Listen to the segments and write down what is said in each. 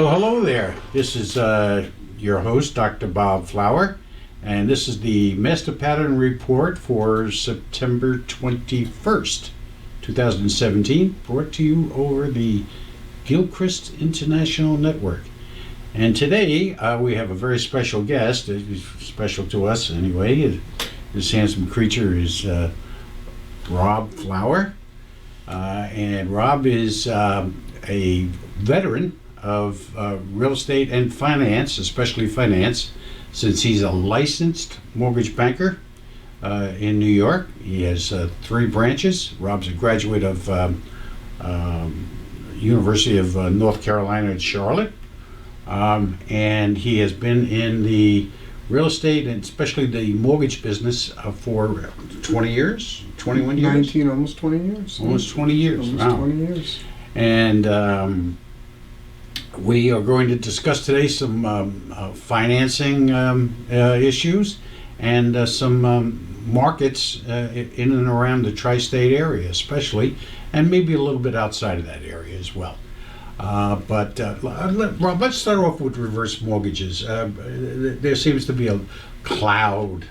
Well, hello there. This is your host, Dr. Bob Flower, and this is the Master Pattern Report for September 21st, 2017, brought to you over the Gilchrist International Network. And today we have a very special guest. He's special to us anyway. This handsome creature is Rob Flower, and Rob is a veteran of real estate and finance, especially finance, since he's a licensed mortgage banker in New York. He has 3 branches. Rob's a graduate of University of North Carolina at Charlotte, and he has been in the real estate and especially the mortgage business for 20 years, 21 years? 19, almost 20 years. Almost 20 years. Almost Wow. 20 years. And we are going to discuss today some financing issues and some markets in and around the tri-state area especially, and maybe a little bit outside of that area as well. But Rob, let's start off with reverse mortgages. There seems to be a cloud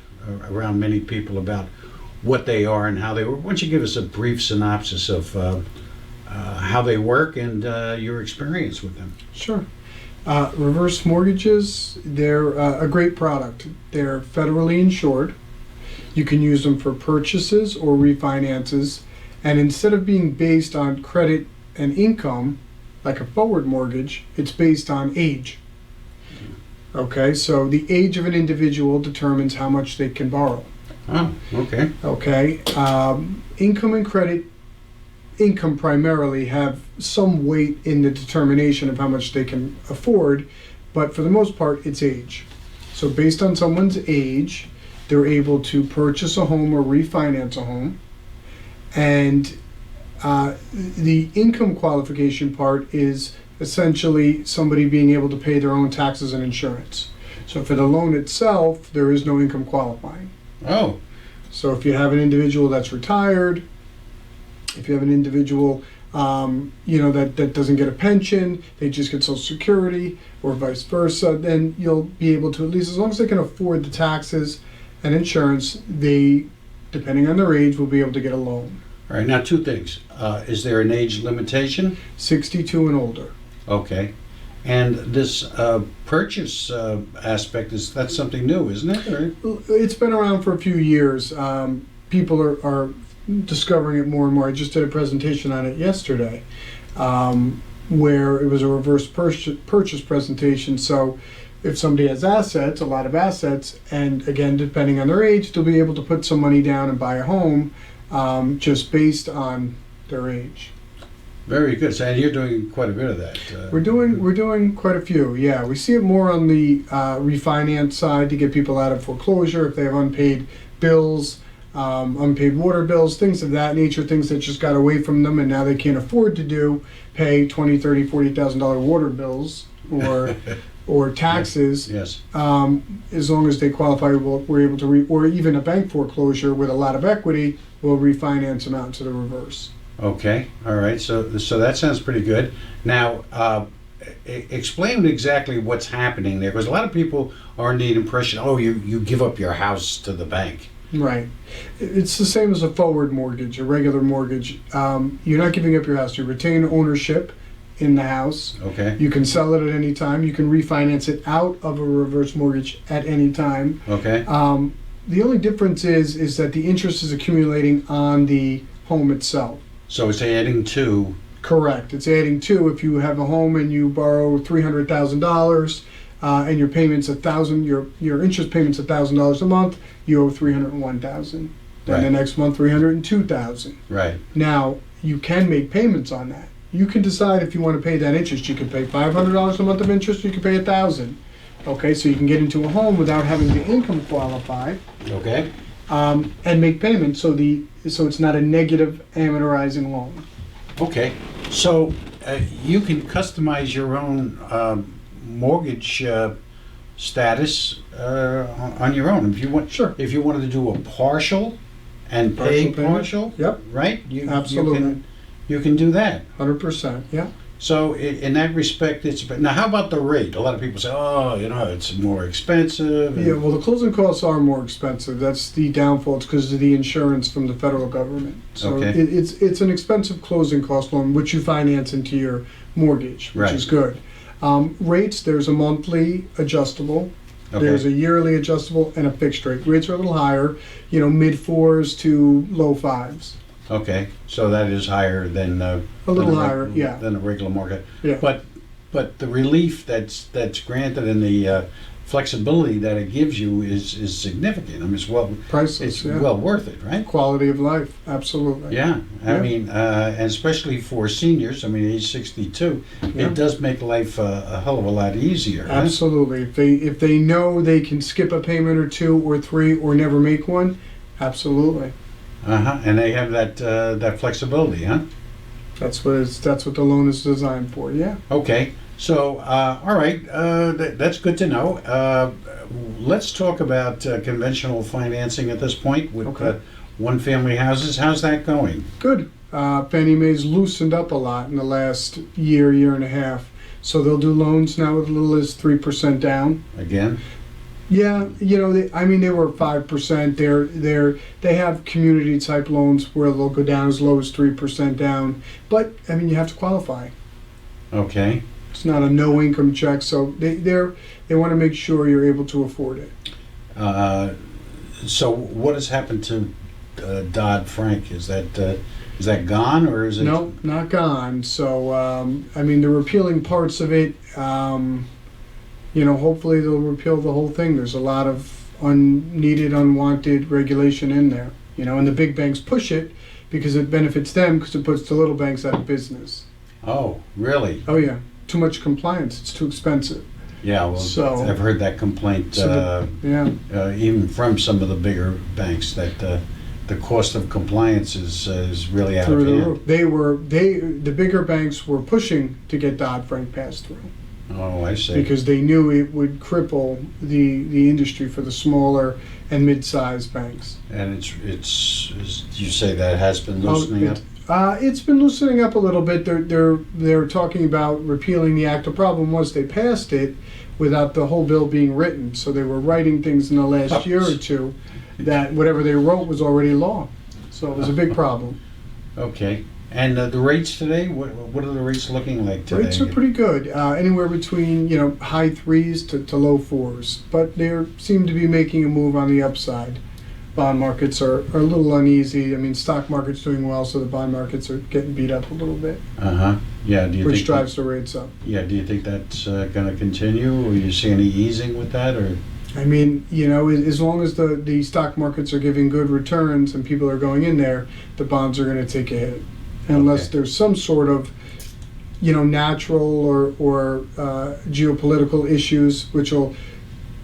around many people about what they are and how they work. Why don't you give us a brief synopsis of how they work and your experience with them? Sure. Reverse mortgages, they're a great product. They're federally insured. You can use them for purchases or refinances. And instead of being based on credit and income, like a forward mortgage, it's based on age. Okay, so the age of an individual determines how much they can borrow. Oh, okay. Okay, income and credit, income primarily, have some weight in the determination of how much they can afford, but for the most part, it's age. So based on someone's age, they're able to purchase a home or refinance a home, and the income qualification part is essentially somebody being able to pay their own taxes and insurance. So for the loan itself, there is no income qualifying. Oh. So if you have an individual that's retired, if you have an individual that doesn't get a pension, they just get Social Security, or vice versa, then you'll be able to, at least as long as they can afford the taxes and insurance, they, depending on their age, will be able to get a loan. All right, now 2 things. Is there an age limitation? 62 and older. Okay. And this purchase aspect, that's something new, isn't it? Or? It's been around for a few years. People are discovering it more and more. I just did a presentation on it yesterday, where it was a reverse purchase presentation. So if somebody has assets, a lot of assets, and again, depending on their age, they'll be able to put some money down and buy a home just based on their age. Very good. So, and you're doing quite a bit of that. We're doing quite a few. Yeah, we see it more on the refinance side to get people out of foreclosure if they have unpaid bills, unpaid water bills, things of that nature, things that just got away from them and now they can't afford to pay $20,000, $30,000, $40,000 water bills or taxes. Yes. As long as they qualify, we're able to or even a bank foreclosure with a lot of equity will refinance them out into the reverse. Okay. All right. So that sounds pretty good. Now, explain exactly what's happening there, because a lot of people are under the impression, oh, you give up your house to the bank. Right. It's the same as a forward mortgage, a regular mortgage. You're not giving up your house. You retain ownership in the house. Okay. You can sell it at any time. You can refinance it out of a reverse mortgage at any time. Okay. The only difference is that the interest is accumulating on the home itself. So it's adding to. Correct. It's adding to. If you have a home and you borrow $300,000 and your payments your interest payments $1,000 a month, you owe $301,000. Then Right. the next month $302,000. Right. Now you can make payments on that. You can decide if you want to pay that interest. You can pay $500 a month of interest. Or you can pay $1,000. Okay, so you can get into a home without having the income qualify. Okay. And make payments. So it's not a negative amortizing loan. Okay. So you can customize your own mortgage status on your own if you want. Sure. If you wanted to do a partial pay Partial payment. partial, Yep. right? Absolutely. You can do that. 100%. Yeah. So in that respect, it's now. How about the rate? A lot of people say, "Oh, it's more expensive." Yeah, well, the closing costs are more expensive. That's the downfall. It's because of the insurance from the federal government. So Okay. it's an expensive closing cost loan, which you finance into your mortgage, which Right. is good. Rates, there's a monthly adjustable, Okay. there's a yearly adjustable, and a fixed rate. Rates are a little higher, mid fours to low fives. Okay, so that is higher than A little than higher, yeah. than a regular market. Yeah. But the relief that's granted and the flexibility that it gives you is significant. I mean, Priceless, it's yeah. well worth it, right? Quality of life, absolutely. Yeah, I Yeah. mean, and especially for seniors. I mean, age 62, Yeah. it does make life a hell of a lot easier. Huh? Absolutely. If they know they can skip a payment or two or three or never make one, absolutely. And they have that flexibility, huh? That's what the loan is designed for. Yeah. Okay, so all right, that's good to know. Let's talk about conventional financing at this point with Okay. one-family houses. How's that going? Good. Fannie Mae's loosened up a lot in the last year and a half. So they'll do loans now with as little as 3% down. Again? Yeah, they were 5%. They have community type loans where they'll go down as low as 3% down. But you have to qualify. Okay. It's not a no income check, so they want to make sure you're able to afford it. So what has happened to Dodd-Frank? Is that gone, or is it? No, not gone. So they're repealing parts of it. Hopefully they'll repeal the whole thing. There's a lot of unneeded, unwanted regulation in there. And the big banks push it because it benefits them because it puts the little banks out of business. Oh, really? Oh yeah, too much compliance. It's too expensive. Yeah, well, So- I've heard that complaint Yeah. even from some of the bigger banks that the cost of compliance is really out Through of the hand. roof. The bigger banks were pushing to get Dodd-Frank passed through Oh, I see. because they knew it would cripple the industry for the smaller and mid-sized banks. And you say that has been loosening up? It's been loosening up a little bit. They're talking about repealing the act. The problem was they passed it without the whole bill being written. So they were writing things in the last year or two that whatever they wrote was already law. So it was a big problem. Okay. And the rates today, what are the rates looking like today? Rates are pretty good, anywhere between high threes to low fours. But they seem to be making a move on the upside. Bond markets are a little uneasy. Stock market's doing well, so the bond markets are getting beat up a little bit, Yeah. Do you which think drives the rates up. Do you think that's going to continue, or you see any easing with that, or? As long as the stock markets are giving good returns and people are going in there, the bonds are going to take a hit. Unless Okay. there's some sort of, natural or geopolitical issues which will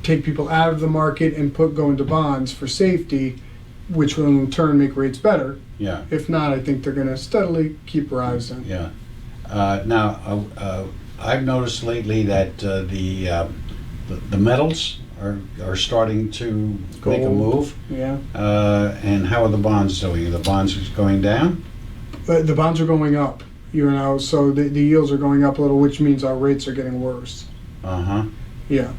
take people out of the market and go into bonds for safety, which will in turn make rates better. Yeah. If not, I think they're going to steadily keep rising. Yeah. Now, I've noticed lately that the metals are starting to make a Gold. move. Yeah. And how are the bonds doing? Are the bonds going down? But the bonds are going up, so the yields are going up a little, which means our rates are getting worse. Uh-huh. Yeah.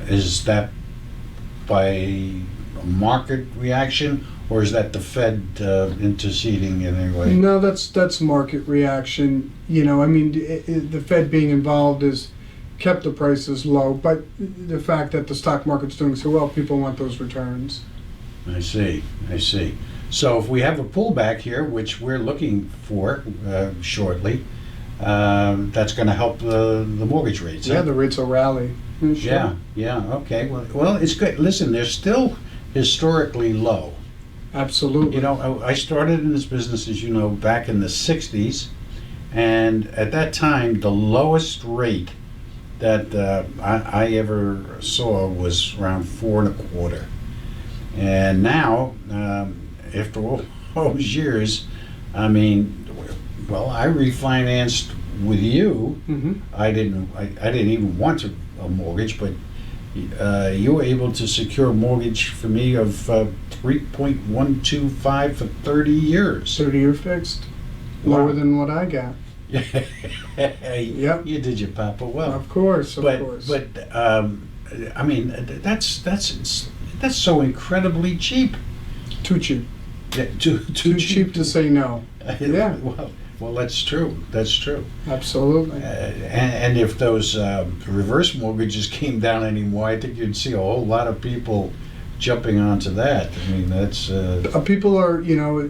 Is that by a market reaction, or is that the Fed interceding in any way? No, that's market reaction. The Fed being involved has kept the prices low, but the fact that the stock market's doing so well, people want those returns. I see. So if we have a pullback here, which we're looking for shortly, that's going to help the mortgage rates. Yeah, huh? the rates will rally. Sure. Yeah. Okay. Well, it's good. Listen, they're still historically low. Absolutely. I started in this business, as you know, back in the '60s, and at that time, the lowest rate that I ever saw was around 4.25. And now, after all those years, I refinanced with you. Mm-hmm. I didn't even want a mortgage, but you were able to secure a mortgage for me of 3.125 for 30 years. 30-year fixed. Wow. Lower than what I got. Yep. You did your papa well. Of course, of but course. but I mean, that's so incredibly cheap. Too cheap. Yeah, Too cheap to say no. Yeah. Well, that's true. That's true. Absolutely. And if those reverse mortgages came down anymore, I think you'd see a whole lot of people jumping onto that. I mean, that's People are,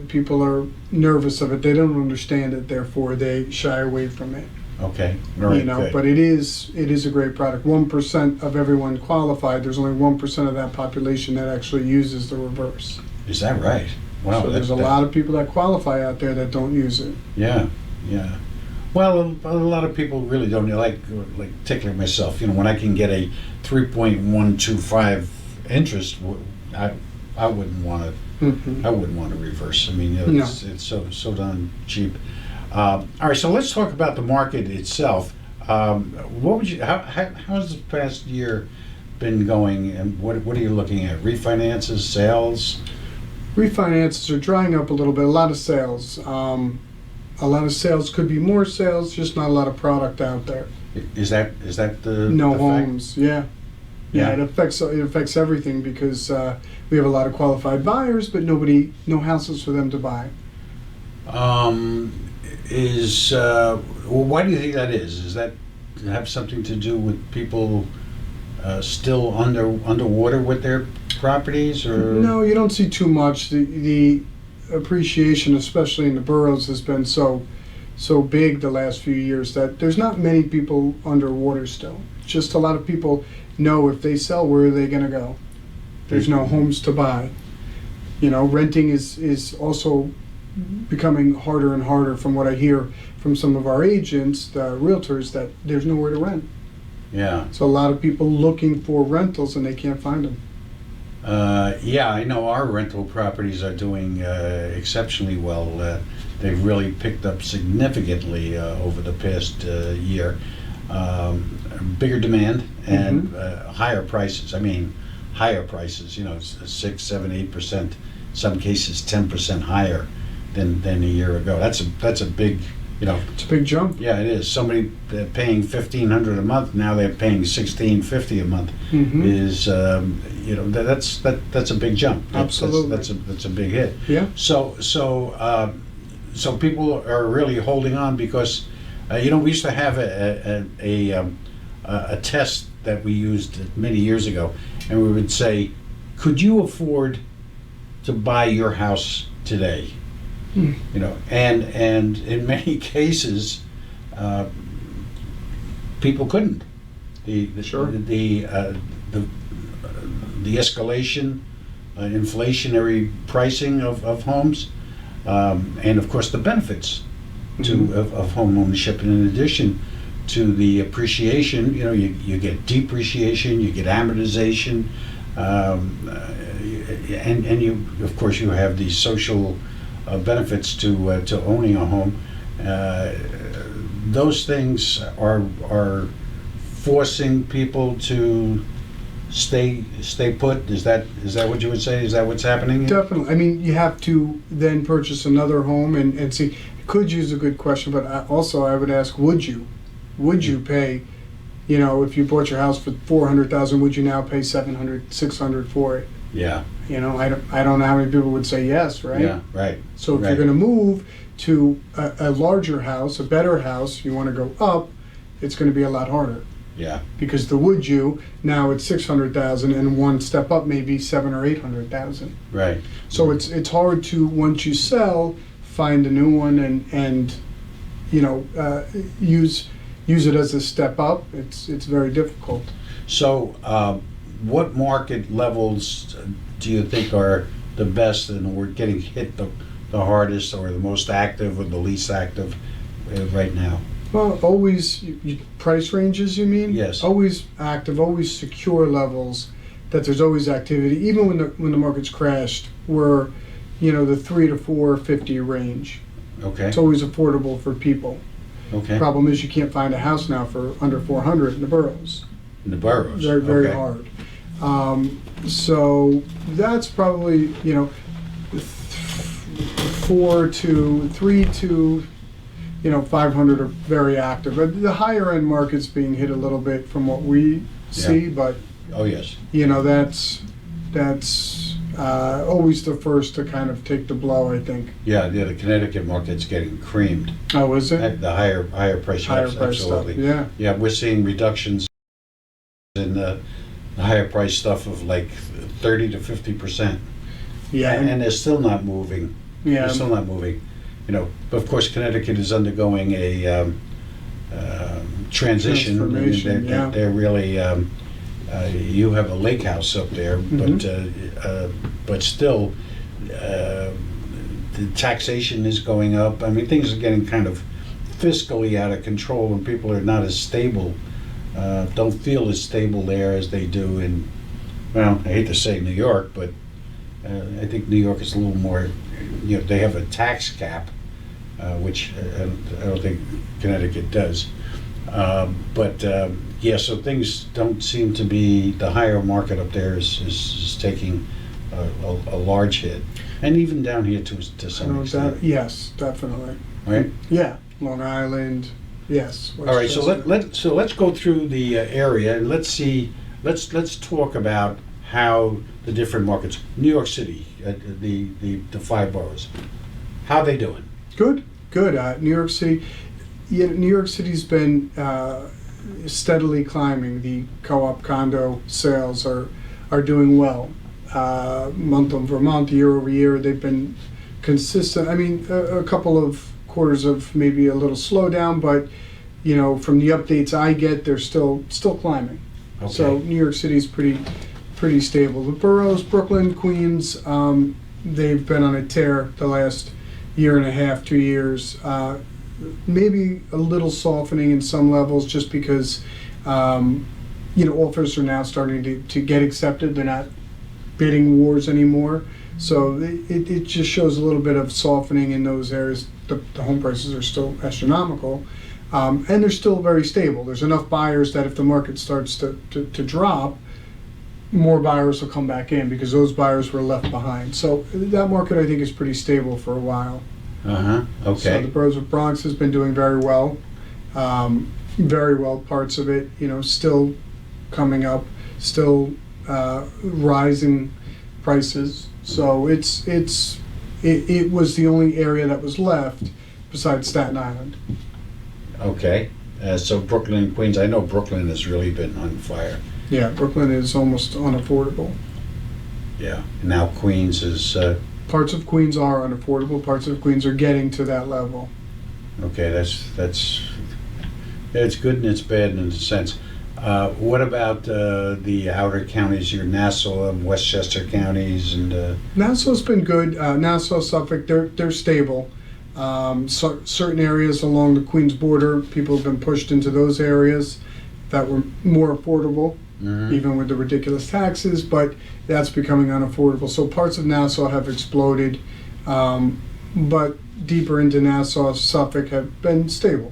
people are nervous of it. They don't understand it, therefore they shy away from it. okay. All right, good. But it is a great product. 1% of everyone qualified. There's only 1% of that population that actually uses the reverse. Is that right? Wow. So there's a lot of people that qualify out there that don't use it. Yeah, yeah. Well, a lot of people really don't like particularly myself. When I can get a 3.125 interest, I wouldn't want to. Mm-hmm. I wouldn't want to reverse. I mean, No. it's so darn cheap. All right, so let's talk about the market itself. What would you? How's the past year been going, and what are you looking at? Refinances, sales? Refinances are drying up a little bit. A lot of sales. A lot of sales, could be more sales, just not a lot of product out there. Is that the No the fact? homes. Yeah. Yeah. It affects everything because we have a lot of qualified buyers, but no houses for them to buy. Why do you think that is? Does that have something to do with people still underwater with their properties, or No, you don't see too much. The appreciation, especially in the boroughs, has been so big the last few years that there's not many people underwater still. Just a lot of people know if they sell, where are they going to go? There's no homes to buy. Renting is also becoming harder and harder from what I hear from some of our agents, the realtors, that there's nowhere to rent. Yeah. So a lot of people looking for rentals and they can't find them. Yeah, I know our rental properties are doing exceptionally well. They've really picked up significantly over the past year. Bigger demand and higher prices. I mean, higher prices. 6, 7, 8%. Some cases 10% higher than a year ago. That's a big. It's a big jump. Yeah, it is. Somebody paying $1,500 a month, now they're paying $1,650 a month. Is that's a big jump. Absolutely. That's a big hit. Yeah. So people are really holding on because we used to have a test that we used many years ago, and we would say, could you afford to buy your house today? And in many cases, people couldn't. Sure. The escalation, inflationary pricing of homes, and of course the benefits of home ownership. And in addition to the appreciation, you get depreciation, you get amortization, and you, of course, you have the social benefits to owning a home. Those things are forcing people to stay put. Is that what you would say? Is that what's happening? Definitely. I mean, you have to then purchase another home and see. Could you is a good question, but also I would ask, would you pay? If you bought your house for $400,000, would you now pay $700, $600 for it? Yeah. I don't know how many people would say yes, right? Yeah. Right. So if Right. you're going to move to a larger house, a better house, you want to go up, it's going to be a lot harder. Yeah. Because the would you, now it's $600,000, and one step up may be $700,000 or $800,000. Right. So it's hard to, once you sell, find a new one and use it as a step up. It's very difficult. So, what market levels do you think are the best and we're getting hit the hardest, or the most active, or the least active right now? Well, always price ranges, you mean? Yes. Always active, always secure levels. That there's always activity, even when the market's crashed. We're the 3 to 450 range. Okay. It's always affordable for people. Okay. Problem is you can't find a house now for under 400 in the boroughs. In the boroughs. Very, very Okay. hard. So that's probably 3 to 500 are very active. But the higher end market's being hit a little bit from what we see, but Oh, yes. that's always the first to kind of take the blow, I think. Yeah, the Connecticut market's getting creamed. Oh, is it? At the higher price Higher shops, price stuff, absolutely. yeah. Yeah, we're seeing reductions in the higher price stuff of like 30 to 50%. Yeah, And they're still not moving. yeah. They're still not moving. But of course, Connecticut is undergoing a transition. Transformation, yeah. They're really, you have a lake house up there, but still, the taxation is going up. I mean, things are getting kind of fiscally out of control, and people are not as stable, don't feel as stable there as they do in, well, I hate to say New York, but I think New York is a little more, they have a tax cap, which I don't think Connecticut does. Yeah, so things don't seem to be, the higher market up there is taking a large hit. And even down here to some extent. Yes, definitely. Right? Yeah, Long Island, yes. All right, so let's go through the area and let's talk about how the different markets, New York City, the 5 boroughs, how are they doing? Good. New York City, New York City's been steadily climbing. The co-op condo sales are doing well. Month over month, year over year, they've been consistent. I mean, a couple of quarters of maybe a little slowdown, but from the updates I get, they're still climbing. Okay. So New York City's pretty stable. The boroughs, Brooklyn, Queens, they've been on a tear the last year and a half, 2 years. Maybe a little softening in some levels, just because offers are now starting to get accepted. They're not bidding wars anymore, so it just shows a little bit of softening in those areas. The home prices are still astronomical, and they're still very stable. There's enough buyers that if the market starts to drop, more buyers will come back in because those buyers were left behind. So that market, I think, is pretty stable for a while. Okay. So the boroughs of Bronx has been doing very well. Very well, parts of it, still coming up, still rising prices. So it was the only area that was left besides Staten Island. Okay. So Brooklyn and Queens, I know Brooklyn has really been on fire. Yeah, Brooklyn is almost unaffordable. Yeah. Now Queens is... Parts of Queens are unaffordable. Parts of Queens are getting to that level. Okay, that's it's good and it's bad in a sense. What about the outer counties, your Nassau and Westchester counties, and Nassau's been good. Nassau, Suffolk, they're stable. Certain areas along the Queens border, people have been pushed into those areas that were more affordable, even with the ridiculous taxes, but that's becoming unaffordable. So parts of Nassau have exploded, but deeper into Nassau, Suffolk have been stable.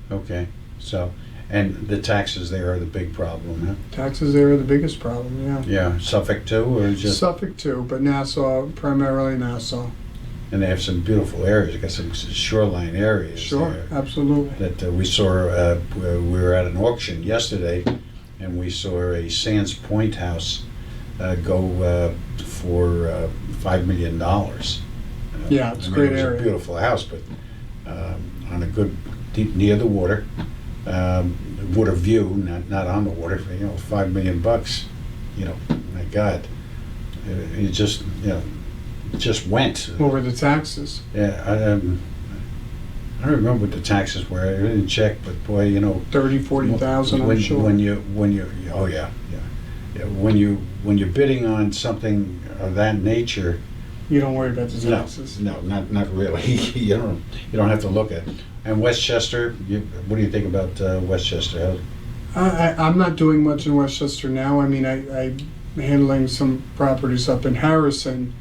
Okay, so, and the taxes there are the big problem, huh? Taxes there are the biggest problem, yeah. Yeah, Suffolk too, or just... Suffolk too, but Nassau, primarily Nassau. And they have some beautiful areas, they got some shoreline areas. Sure, there absolutely. that we saw, we were at an auction yesterday, and we saw a Sands Point house go for $5 million. Yeah, it's a great area. It was a beautiful house, but on a good, deep near the water, water view, not on the water. $5 million. My God, it just just went. What were the taxes? Yeah, I don't remember what the taxes were. I didn't check, but boy, 30,000-40,000. I'm sure. When you oh yeah. When you're bidding on something of that nature, you don't worry about the taxes. No, not really. you don't have to look at it. And Westchester, what do you think about Westchester? I'm not doing much in Westchester now. I mean, I'm handling some properties up in Harrison.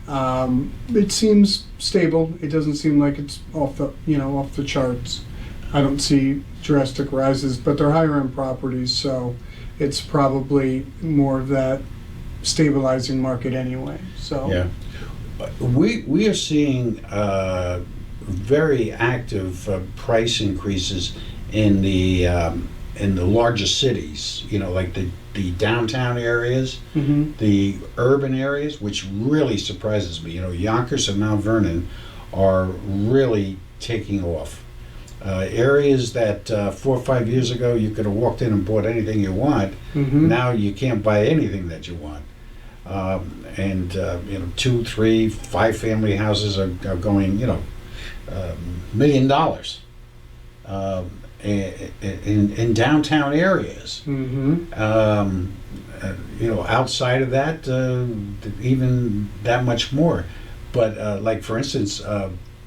It seems stable. It doesn't seem like it's off the charts. I don't see drastic rises, but they're higher end properties, so it's probably more of that stabilizing market anyway. So yeah, we are seeing very active price increases in the largest cities. Like the downtown areas, the urban areas, which really surprises me. Yonkers and Mount Vernon are really taking off. Areas that 4 or 5 years ago you could have walked in and bought anything you want. Now you can't buy anything that you want. And 2, 3, 5 family houses are going, $1 million in downtown areas. Outside of that, even that much more. But like for instance,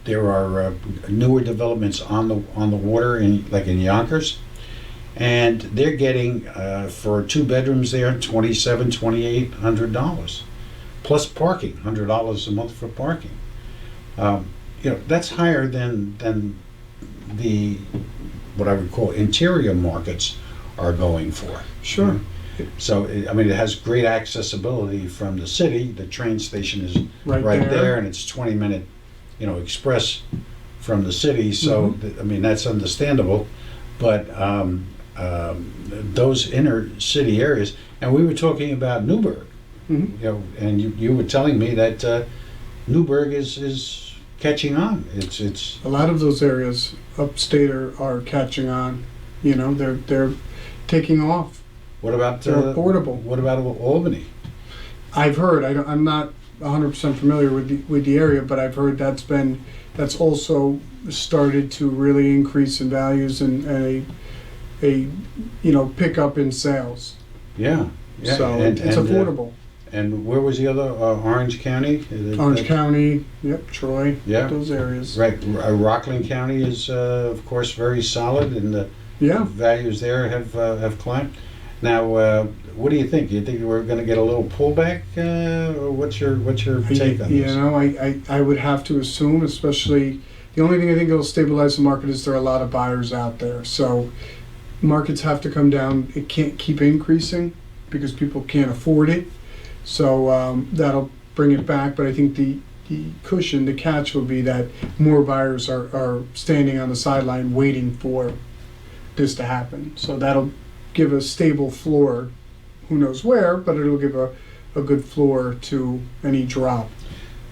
there are newer developments on the water in Yonkers, and they're getting for 2 bedrooms there $2,700-$2,800 plus parking, $100 a month for parking. That's higher than the what I would call interior markets are going for. Sure. So it has great accessibility from the city. The train station is right there, and it's 20-minute express from the city. So that's understandable. But those inner city areas, and we were talking about Newburgh, and you were telling me that Newburgh is catching on. It's a lot of those areas upstate are catching on. They're taking off. What about they're affordable? What about Albany? I've heard. I'm not 100% familiar with the area, but I've heard that's also started to really increase in values and a pickup in sales. Yeah. So it's affordable. And where was the other? Orange County? Orange County, yep, Troy, yeah, those areas. Right. Rockland County is, of course, very solid, and the values there have climbed. Now, what do you think? Do you think we're going to get a little pullback? Or what's your take on this? I would have to assume, especially, the only thing I think that will stabilize the market is there are a lot of buyers out there. So markets have to come down. It can't keep increasing because people can't afford it. So that'll bring it back. But I think the cushion, the catch will be that more buyers are standing on the sideline waiting for this to happen. So that'll give a stable floor, who knows where, but it'll give a good floor to any drop.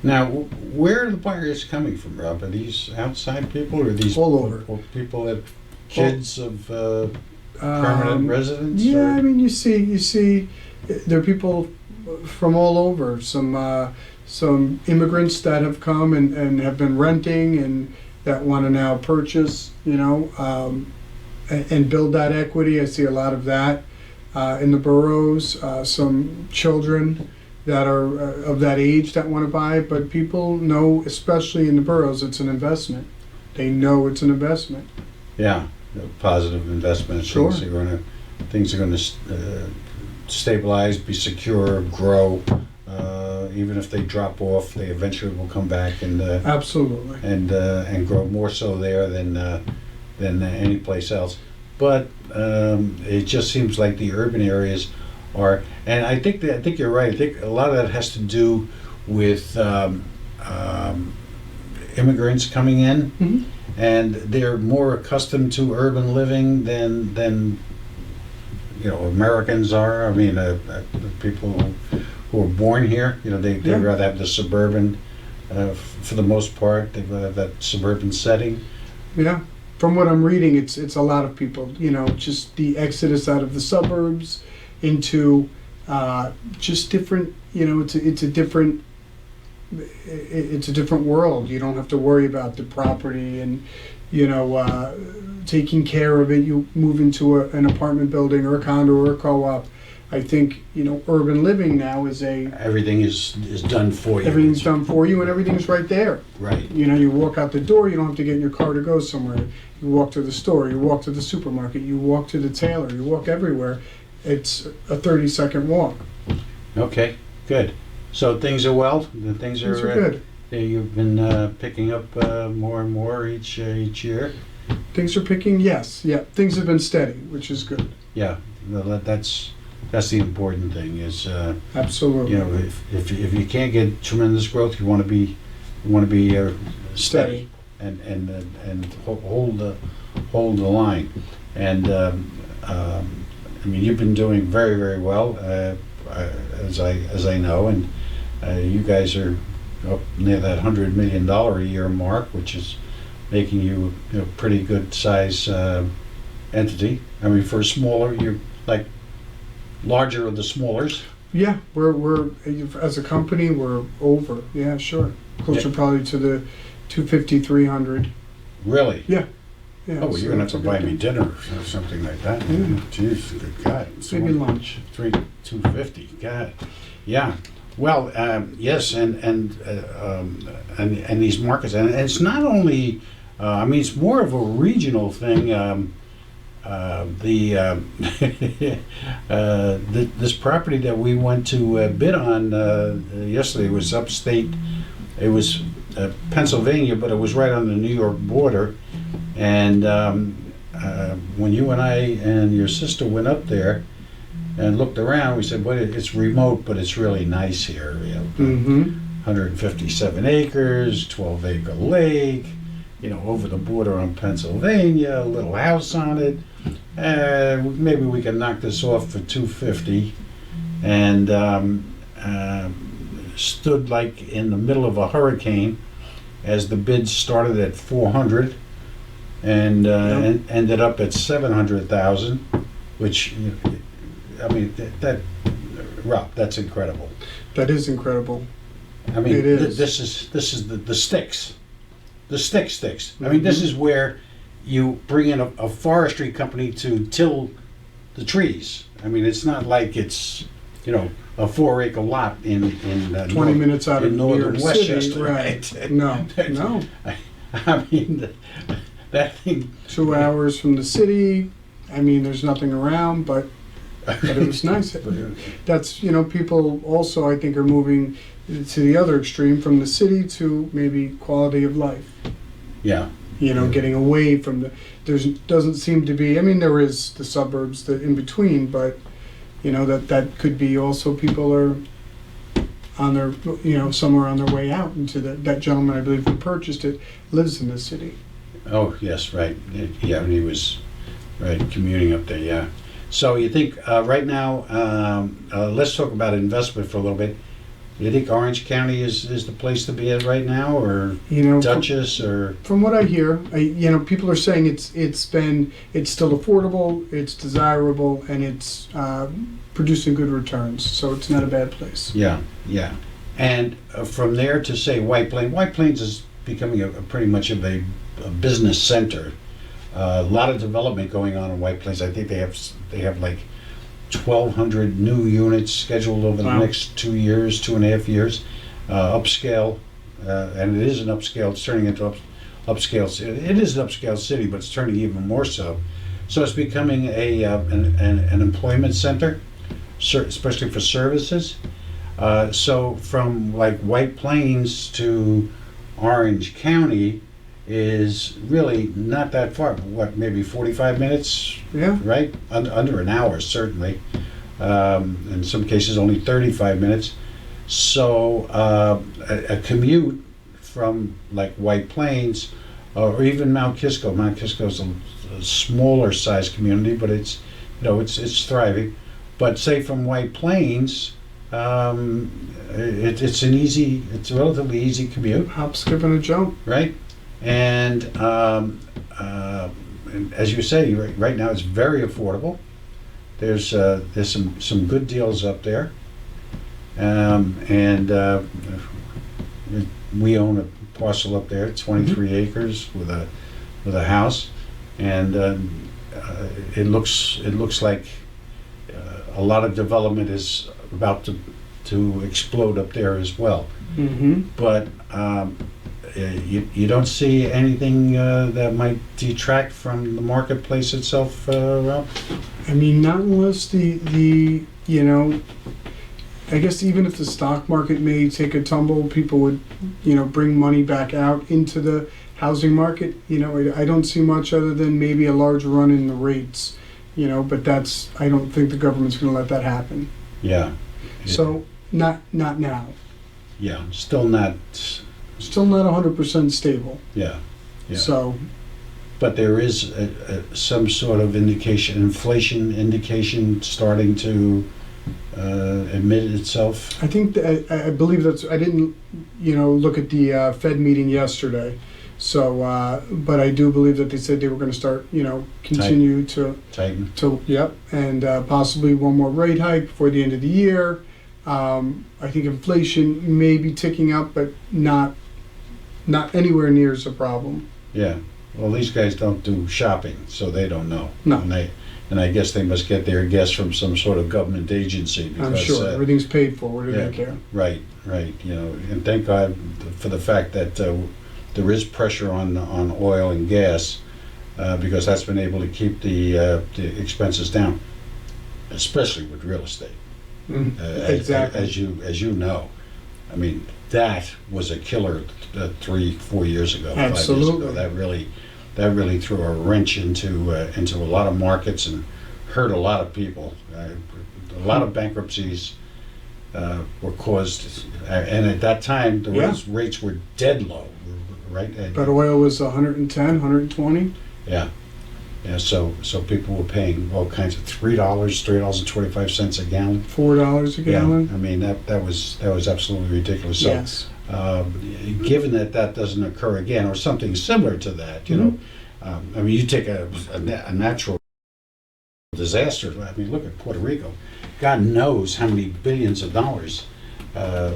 Now, where are the buyers coming from, Rob? Are these outside people, or are these all over? People that kids of permanent residents? Yeah, or? You see, there are people from all over. Some immigrants that have come and have been renting and that want to now purchase, and build that equity. I see a lot of that in the boroughs. Some children that are of that age that want to buy, but people know, especially in the boroughs, it's an investment. They know it's an investment. Yeah, positive investment. Sure. Things are going to stabilize, be secure, grow. Even if they drop off, they eventually will come back and absolutely and grow more so there than any place else. But it just seems like the urban areas are, and I think you're right. I think a lot of that has to do with immigrants coming in, and they're more accustomed to urban living than Americans are. People who are born here, they'd rather have the suburban, for the most part. They'd rather have that suburban setting. Yeah. From what I'm reading, it's a lot of people, just the exodus out of the suburbs into just different, it's a different world. You don't have to worry about the property and, taking care of it. You move into an apartment building or a condo or a co-op. I think, urban living now is everything is done for you. Everything's done for you, and everything's right there. Right. You walk out the door, you don't have to get in your car to go somewhere. You walk to the store, you walk to the supermarket, you walk to the tailor, you walk everywhere. It's a 30-second walk. Okay, good. So things are well? Things are good. You've been picking up more and more each year? Things are picking, yes. Yeah, things have been steady, which is good. Yeah, that's the important thing. Is absolutely. If you can't get tremendous growth, you want to be steady. hold the line. And I mean, you've been doing very, very well, as I know, and you guys are up near that $100 million a year mark, which is making you a pretty good size entity. I mean, for a smaller, you're like larger of the smallers. Yeah, we're as a company we're over. Yeah, sure, closer probably to the 250, 300. Really? Yeah. Yeah, Oh, well, so you're gonna have it's to a buy good me thing. dinner or something like that. Yeah. Jeez, good God. Maybe lunch. 250. God. Yeah. Well, yes, and these markets, and it's not only. I mean, it's more of a regional thing. This property that we went to bid on yesterday was upstate. It was Pennsylvania, but it was right on the New York border. And when you and I and your sister went up there and looked around, we said, "Well, it's remote, but it's really nice here. You know, Mm-hmm. 157 acres, 12-acre lake, you know, over the border on Pennsylvania, a little house on it. Maybe we can knock this off for 250." And stood like in the middle of a hurricane as the bid started at 400 and ended up at 700,000, which, I mean, Rob, that's incredible. That is incredible. I mean, It is. this is the sticks. The sticks. I mean, this is where you bring in a forestry company to till the trees. I mean, it's not like it's, you know, a 4-acre lot in 20 minutes out of in New northern York City, Westchester, right? No. I mean, that thing. 2 hours from the city. I mean, there's nothing around, but it was nice. That's, you know, people also, I think, are moving to the other extreme from the city to maybe quality of life. Yeah. You know, getting away from doesn't seem to be, I mean, there is the suburbs that in between, but, you know, that could be also people are on their, you know, somewhere on their way out into that gentleman, I believe, who purchased it, lives in the city. Oh, yes, right. Yeah, he was, right, commuting up there, yeah. So you think, right now, let's talk about investment for a little bit. You think Orange County is the place to be at right now, or You know, Dutchess, or? from what I hear, you know, people are saying it's still affordable, it's desirable, and it's producing good returns. So it's not a bad place. Yeah. And from there to say White Plains is becoming a pretty much of a business center. A lot of development going on in White Plains. I think they have like 1,200 new units scheduled over the Wow. next 2 years, 2.5 years. Upscale, and it is an upscale. It's turning into upscale. It is an upscale city, but it's turning even more so. So it's becoming an employment center, especially for services. So from like White Plains to Orange County is really not that far. What, maybe 45 minutes? Yeah. Right? Under an hour, certainly. In some cases, only 35 minutes. So a commute from like White Plains or even Mount Kisco. Mount Kisco is a smaller size community, but it's, you know, it's thriving. But say from White Plains, it's a relatively easy commute, Hop, skip, and a jump. right? And as you say, right now it's very affordable. There's some good deals up there, and we own a parcel up there, 23 acres with a house, and it looks like a lot of development is about to explode up there as well. Mm-hmm. But you don't see anything that might detract from the marketplace itself, Rob? I mean, not unless the you know, I guess even if the stock market may take a tumble, people would, you know, bring money back out into the housing market. You know, I don't see much other than maybe a large run in the rates, you know, but I don't think the government's going to let that happen. Yeah. So not now. Yeah, still not. Still not 100% stable. Yeah. Yeah. So, But there is some sort of indication, inflation indication starting to admit itself. I think I believe I didn't, look at the Fed meeting yesterday. So, but I do believe that they said they were going to start, continue Tighten. Yep, and possibly one more rate hike before the end of the year. I think inflation may be ticking up, but not anywhere near as a problem. Yeah. Well, these guys don't do shopping, so they don't know. No. And I guess they must get their guess from some sort of government agency. Because, I'm sure everything's paid for. What do they care? Right. And thank God for the fact that there is pressure on oil and gas, because that's been able to keep the expenses down, especially with real estate. Exactly. As you know, I mean, that was a killer 3-4 years ago, Absolutely. 5 years ago. That really threw a wrench into a lot of markets and hurt a lot of people. A lot of bankruptcies were caused, and at that time the rates were dead low, right? But oil was 110, 120. Yeah. So people were paying all kinds of $3.25 a gallon. $4 a gallon. Yeah, I mean that was absolutely ridiculous. So, Yes. given that doesn't occur again, or something similar to that, I mean, you take a natural disaster. I mean, look at Puerto Rico. God knows how many billions of dollars. I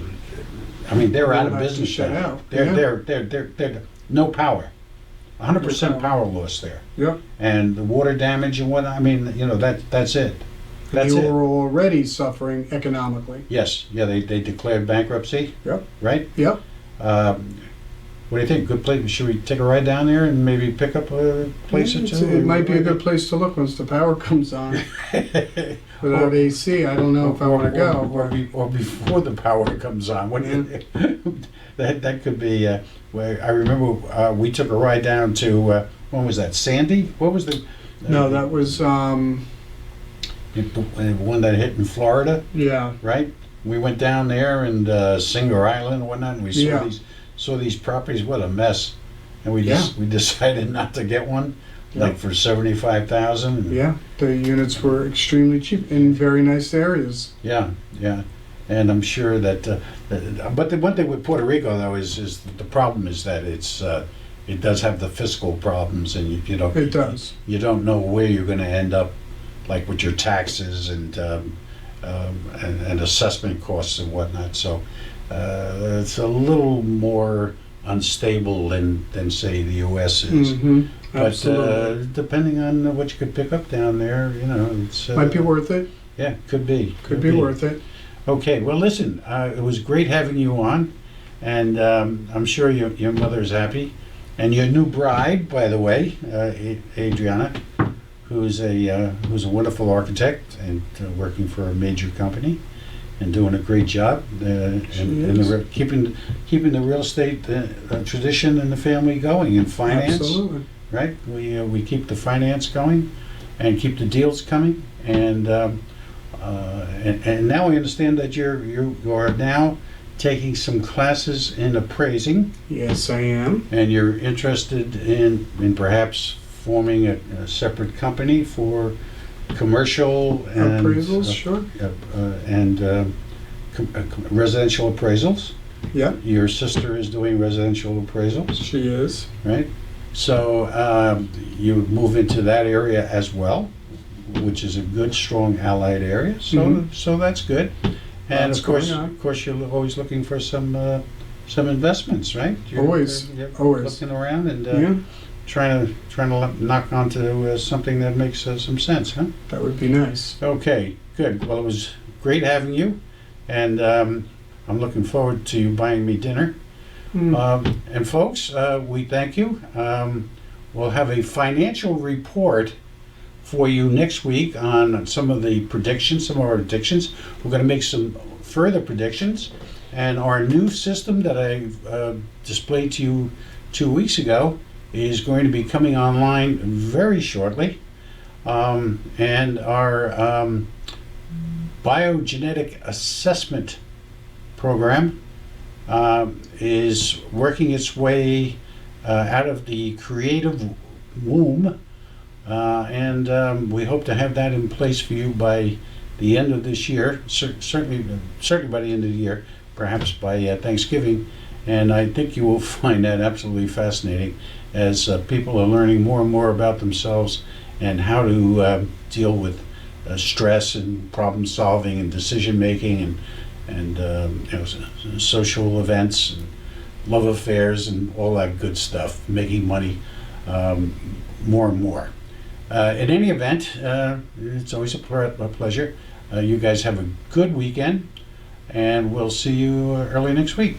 mean, they're out of business shut now. out. They're no power. 100% power loss there. Yep. And the water damage and what, I mean, that's it. That's they it. were already suffering economically. Yes. Yeah, they declared bankruptcy. Yep. Right? Yep. What do you think? Good place? Should we take a ride down there and maybe pick up a place or two? It might be a good place to look once the power comes on. Without AC, I don't know if I want to go. Or before the power comes on. What that could be. I remember we took a ride down to when was that? Sandy? What was the? No, that was the one that hit in Florida. Yeah. Right. We went down there and Singer Island and whatnot, and we saw these properties. What a mess! And we decided not to get one, like for $75,000. Yeah, the units were extremely cheap in very nice areas. Yeah. And I'm sure that. But the one thing with Puerto Rico though is the problem is that it does have the fiscal problems, and It does. You don't know where you're going to end up, like with your taxes and assessment costs and whatnot. So it's a little more unstable than say the U.S. is. Mm-hmm. But Absolutely. depending on what you could pick up down there, it's Might be worth it. Yeah, could be. Could be worth it. Okay, well, listen, it was great having you on, and I'm sure your mother's happy, and your new bride, by the way, Adriana, who's a wonderful architect and working for a major company, and doing a great job, and keeping the real estate tradition in the family going, and finance. Absolutely. Right, we keep the finance going, and keep the deals coming, and now we understand that you are now taking some classes in appraising. Yes, I am. And you're interested in perhaps forming a separate company for commercial and appraisals, sure. And residential appraisals. Yeah. Your sister is doing residential appraisals. She is. Right. So you move into that area as well, which is a good, strong allied area. So so that's good. And of course, you're always looking for some investments, right? Always. Looking around and trying to knock onto something that makes some sense, huh? That would be nice. Okay, good. Well, it was great having you, and I'm looking forward to you buying me dinner. And folks, we thank you. We'll have a financial report for you next week on some of our predictions. We're going to make some further predictions. And our new system that I displayed to you 2 weeks ago is going to be coming online very shortly. And our biogenetic assessment program is working its way out of the creative womb. And we hope to have that in place for you by the end of this year, certainly by the end of the year, perhaps by Thanksgiving. And I think you will find that absolutely fascinating as people are learning more and more about themselves and how to deal with stress and problem solving and decision making and social events and love affairs and all that good stuff, making money more and more. In any event, it's always a pleasure. You guys have a good weekend, and we'll see you early next week.